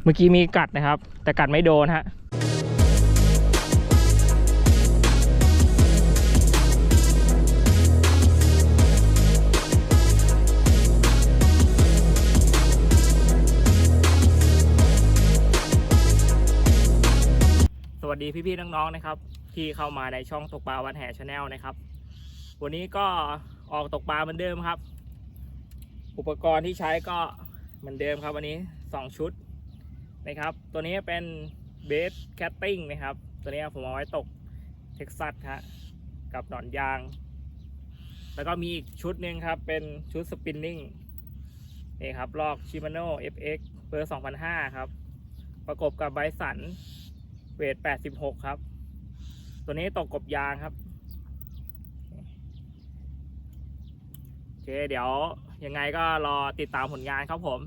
เมื่อกี้มีกัดนะครับแต่กัดไม่โดนฮะสวัสดีพี่ๆน้องๆนะครับที่เข้ามาในช่องตกปลาวัดแห่ชาแนลนะครับวันนี้ก็ออกตกปลาเหมือนเดิมครับอุปกรณ์ที่ใช้ก็เหมือนเดิมครับวันนี้2ชุดนะครับตัวนี้เป็นเบสแคตติ้งนะครับตัวนี้ผมเอาไว้ตกเท็กซัสฮะกับหนอนยางแล้วก็มีอีกชุดหนึ่งครับเป็นชุดสปินนิ่งนี่ครับลอก Shimano FX เบอร์ 2005 ครับประกบกับไบสันเวท 86 ครับตัวนี้ตกกบยางครับโอเคเดี๋ยวยังไงก็รอติดตามผลงานครับผม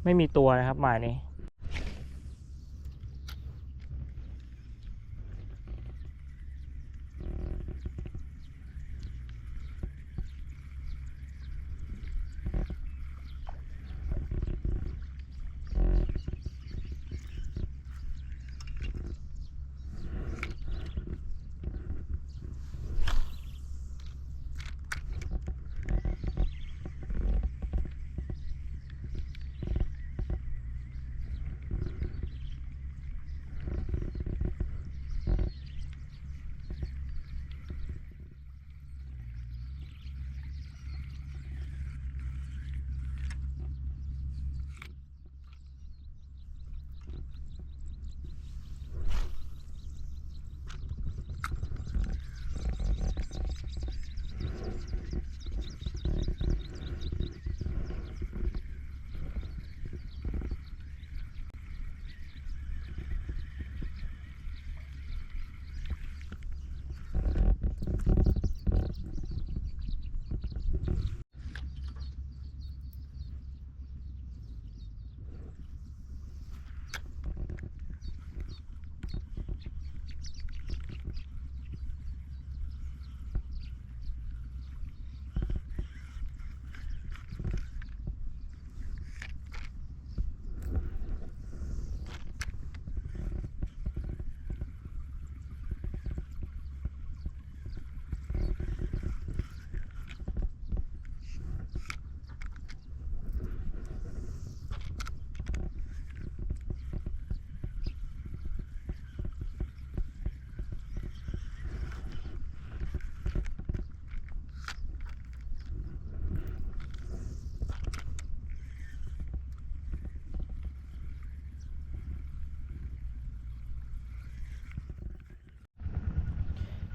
ไม่มีตัวนะครับหมายนี้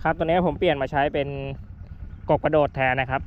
ครับตัวนี้ผมเปลี่ยนมาใช้เป็นกบกระโดดแทนนะครับ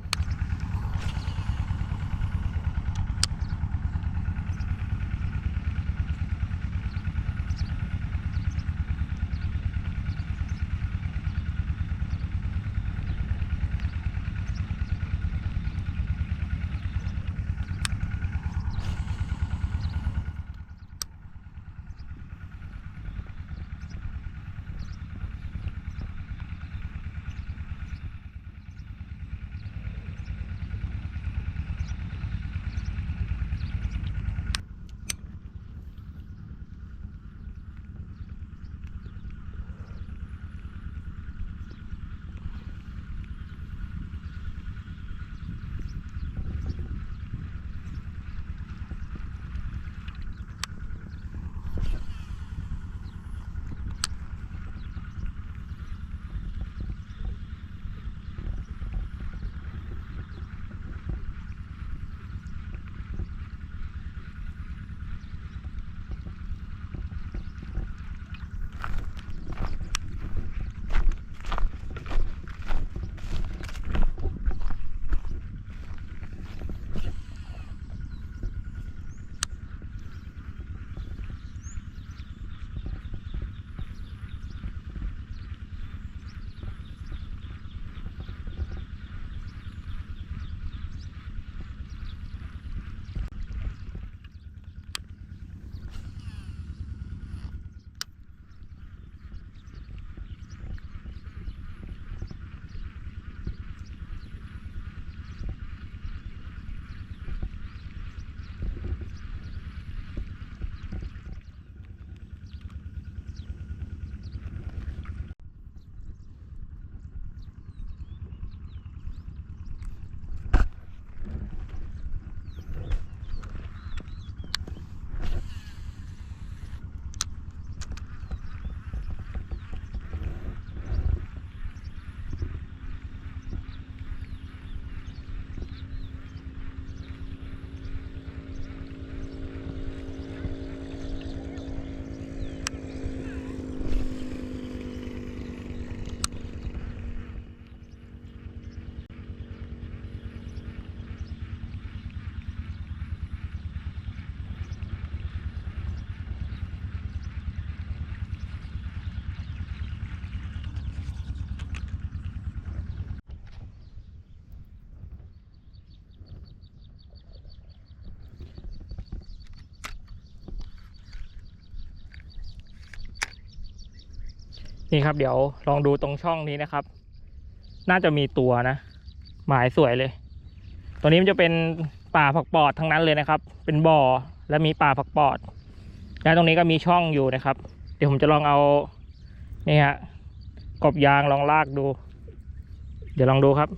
นี่ครับเดี๋ยวลองดูตรงช่องนี้นะครับน่าจะมีตัวนะหมายสวยเลยตัวนี้มันจะเป็นป่าผักปอดทั้งนั้นเลยนะครับเป็นบ่อและมีป่าผักปอดและตรงนี้ก็มีช่องอยู่นะครับเดี๋ยวผมจะลองเอานี่ฮะกบยางลองลากดูเดี๋ยวลองดูครับ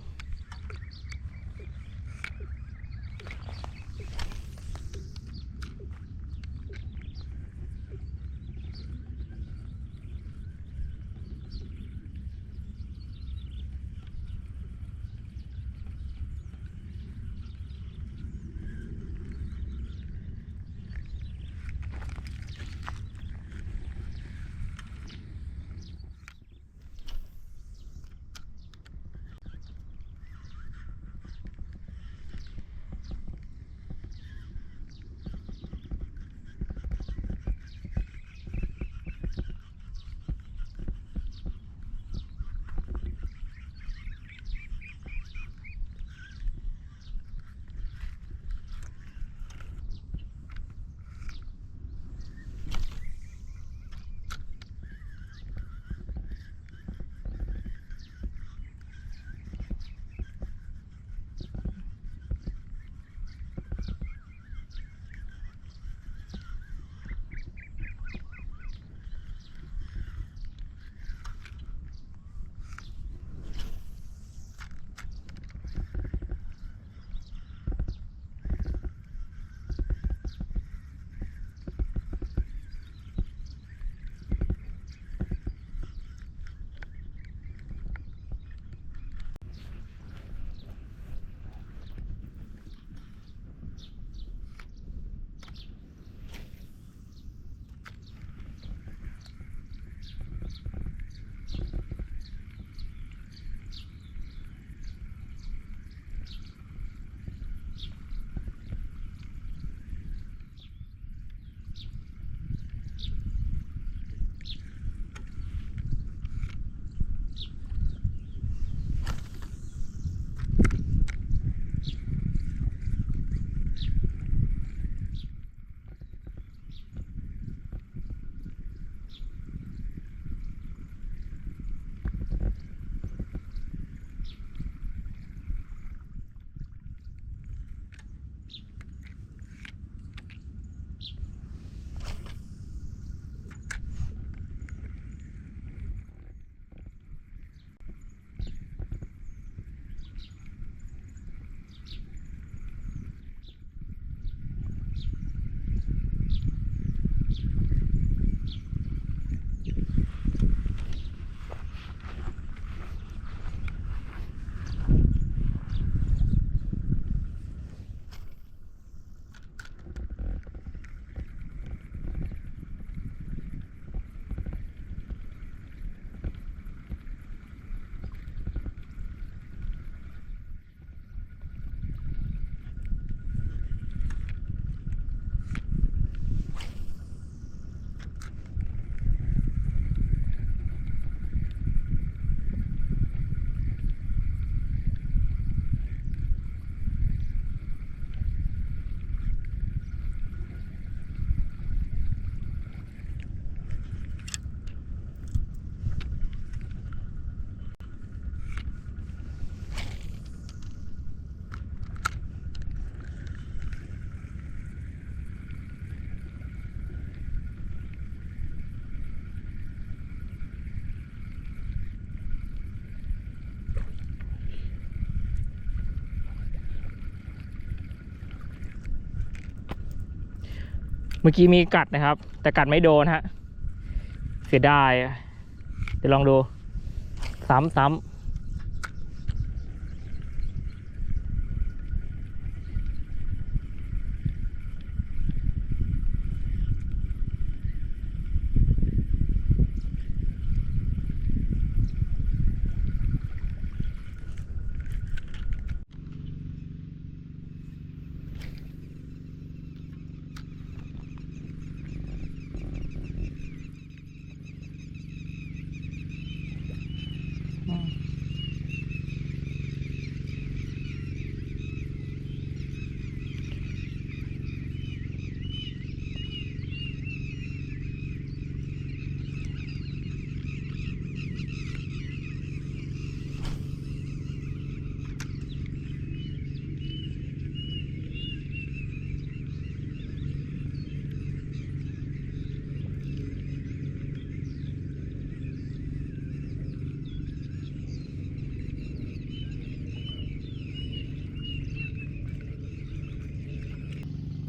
เมื่อกี้มีกัดนะครับแต่กัดไม่โดนฮะเสียดายเดี๋ยวลองดูซ้ำ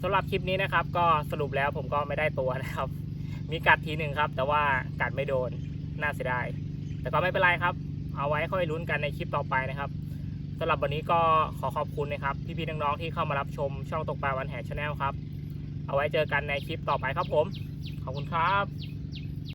สำหรับคลิปนี้นะครับก็สรุปแล้วผมก็ไม่ได้ตัวนะครับมีกัดทีหนึ่งครับแต่ว่ากัดไม่โดนน่าเสียดายแต่ก็ไม่เป็นไรครับเอาไว้ค่อยลุ้นกันในคลิปต่อไปนะครับสำหรับวันนี้ก็ขอขอบคุณนะครับพี่ๆน้องๆที่เข้ามารับชมช่องตกปลาวันแห่ชาแนลครับเอาไว้เจอกันในคลิปต่อไปครับผมขอบคุณครับ